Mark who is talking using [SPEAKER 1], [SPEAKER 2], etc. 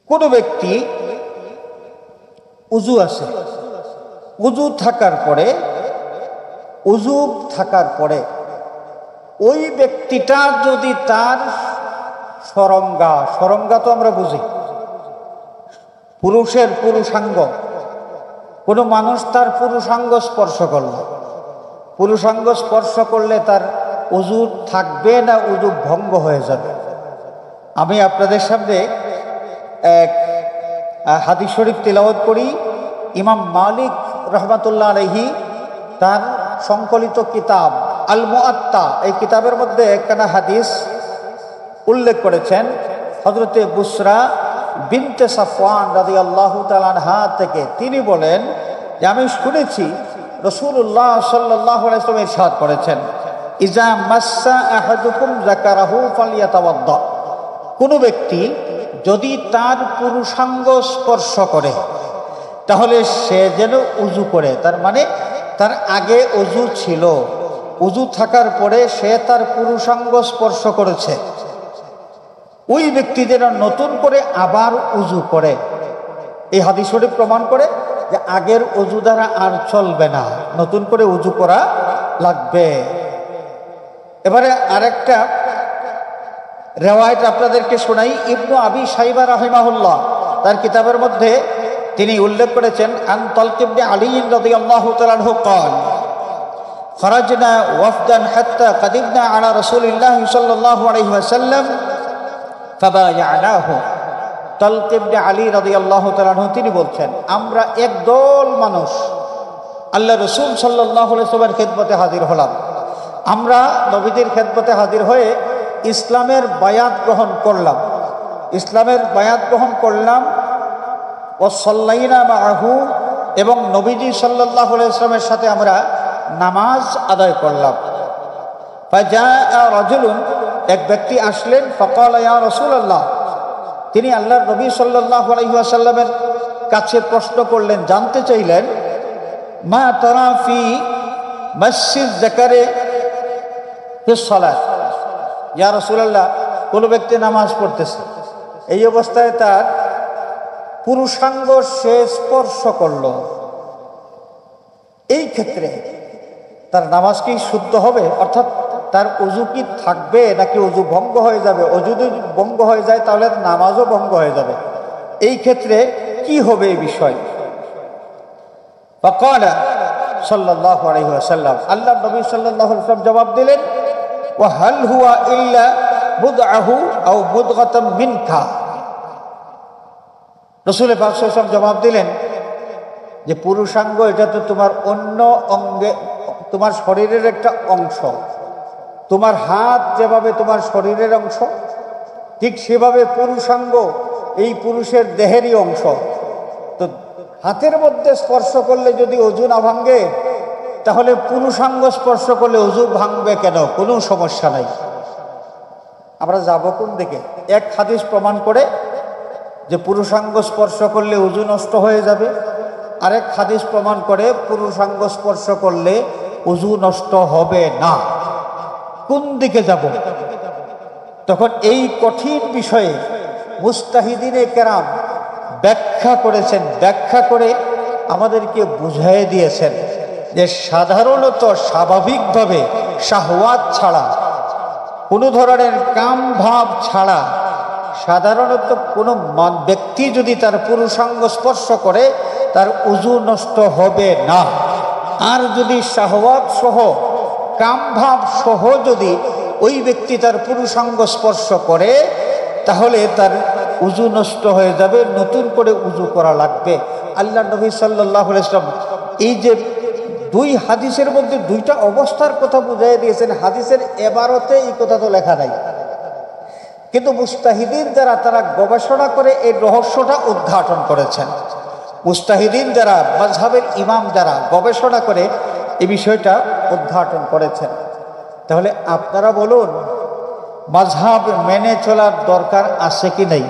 [SPEAKER 1] কোনো ব্যক্তি উজু আছে, উজু থাকার পরে ওই ব্যক্তিটা যদি তার সরঙ্গা তো আমরা বুঝি পুরুষের পুরুষাঙ্গ, কোনো মানুষ তার পুরুষাঙ্গ স্পর্শ করল, পুরুষাঙ্গ স্পর্শ করলে তার উজু থাকবে না উজু ভঙ্গ হয়ে যাবে? আমি আপনাদের সামনে এক হাদিস শরীফ তিলাওয়াত করি। ইমাম মালিক রহমাতুল্লাহ আলাইহি তার সংকলিত কিতাব আল মুআত্তা, এই কিতাবের মধ্যে একখানা হাদিস উল্লেখ করেছেন। হযরতে বুসরা বিনতে সাফওয়ান রাদিয়াল্লাহু তাআলা আনহা থেকে তিনি বলেন যে আমি শুনেছি রাসূলুল্লাহ সাল্লাল্লাহু আলাইহি ওয়াসাল্লাম ইরশাদ করেছেন, ইজা মাসসা আহাদুকুম যাকারাহু ফালইয়াতাওয়াদ্দা। কোনো ব্যক্তি যদি তার পুরুষাঙ্গ স্পর্শ করে তাহলে সে যেন উজু করে। তার মানে তার আগে উজু ছিল, উজু থাকার পরে সে তার পুরুষাঙ্গ স্পর্শ করেছে, ওই ব্যক্তি যেন নতুন করে আবার উজু করে। এই হাদিস শরীফ প্রমাণ করে যে আগের উজু দ্বারা আর চলবে না, নতুন করে উজু করা লাগবে। এবারে আরেকটা রেওয়ায়েত আপনাদেরকে শোনাই। ইবনু আবি শাইবা রাহিমাহুল্লাহ তার কিতাবের মধ্যে তিনি উল্লেখ করেছেন, আন তালক ইবনে আলী রাদিয়াল্লাহু তাআলা আনহু قال خرجنا وفدا حتى قدمنا على رسول الله صلى الله عليه وسلم فبايعناه। তালক ইবনে আলী রাদিয়াল্লাহু তাআলা আনহু তিনি বলছেন, আমরা একদল মানুষ আল্লাহ রাসূল সাল্লাল্লাহু আলাইহি ওয়াসাল্লামের খেদমতে হাজির হলাম। আমরা নবীদের খেদমতে হাজির হয়ে ইসলামের বায়াত গ্রহণ করলাম, ও সাল্লাইনা মাআহু, এবং নবীজি সাল্লাল্লাহু আলাইহি ওয়াসাল্লামের সাথে আমরা নামাজ আদায় করলাম। ফাজাআ রাজুলুন, এক ব্যক্তি আসলেন, ফাকালা ইয়া রাসূলুল্লাহ, তিনি আল্লাহর নবী সাল্লাল্লাহু আলাইহি ওয়াসাল্লামের কাছে প্রশ্ন করলেন, জানতে চাইলেন, মা তারা ফি মাসসিয যাকারে ফিস সালাত। ইয়া রাসূলুল্লাহ, কোনো ব্যক্তি নামাজ পড়তেছে, এই অবস্থায় তার পুরুষাঙ্গ সে স্পর্শ করল, এই ক্ষেত্রে তার নামাজ কি শুদ্ধ হবে? অর্থাৎ তার উজু কি থাকবে নাকি উজু ভঙ্গ হয়ে যাবে? উজু যদি ভঙ্গ হয়ে যায় তাহলে নামাজও ভঙ্গ হয়ে যাবে, এই ক্ষেত্রে কি হবে এই বিষয়? ফাকালা সাল্লাল্লাহু আলাইহি ওয়াসাল্লাম, আল্লাহ নবী সাল্লাল্লাহু আলাইহি ওয়াসাল্লাম জবাব দিলেন, ওয়া হাল হুয়া ইল্লা বুদআহু আও বুদগাতাম মিনকা। রাসূল পাক সাল্লাল্লাহু আলাইহি ওয়াসাল্লাম জবাব দিলেন যে পুরুষাঙ্গ এটা তো তোমার অন্য অঙ্গে, তোমার শরীরের একটা অংশ। তোমার হাত যেভাবে তোমার শরীরের অংশ, ঠিক সেভাবে পুরুষাঙ্গ এই পুরুষের দেহেরই অংশ। তো হাতের মধ্যে স্পর্শ করলে যদি ওযু না ভাঙে, তাহলে পুরুষাঙ্গ স্পর্শ করলে ওযু ভাঙবে কেন? কোনো সমস্যা নাই। আমরা যাব কোন দিকে? এক হাদিস প্রমাণ করে যে পুরুষাঙ্গ স্পর্শ করলে ওযু নষ্ট হয়ে যাবে, আরেক হাদিস প্রমাণ করে পুরুষাঙ্গ স্পর্শ করলে ওযু নষ্ট হবে না। কোন দিকে যাব? তখন এই কঠিন বিষয়ে মুস্তাহিদিনে কেরাম ব্যাখ্যা করেছেন, ব্যাখ্যা করে আমাদেরকে বুঝিয়ে দিয়েছেন যে সাধারণত স্বাভাবিকভাবে শাহওয়াত ছাড়া, কোনো ধরনের কাম ভাব ছাড়া সাধারণত কোনো ব্যক্তি যদি তার পুরুষাঙ্গ স্পর্শ করে তার উজু নষ্ট হবে না। আর যদি শাহওয়াত সহ কাম ভাব সহ যদি ওই ব্যক্তি তার পুরুষাঙ্গ স্পর্শ করে তাহলে তার উজু নষ্ট হয়ে যাবে, নতুন করে উজু করা লাগবে। আল্লাহ নবী সাল্লাল্লাহু আলাইহি ওয়াসাল্লাম এই যে দুই হাদিসের মধ্যে দুইটা অবস্থার কথা বুঝিয়ে দিয়েছেন। হাদিসের এবারতে এই কথা তো লেখা নাই, কিন্তু মুস্তাহিদিন যারা তারা গবেষণা করে এই রহস্যটা উদ্ঘাটন করেছেন। মুস্তাহিদিন যারা, মাযহাবের ইমাম যারা গবেষণা করে এই বিষয়টা উদ্ঘাটন করেছেন। তাহলে আপনারা বলুন, মাযহাব মেনে চলার দরকার আছে কি নেই?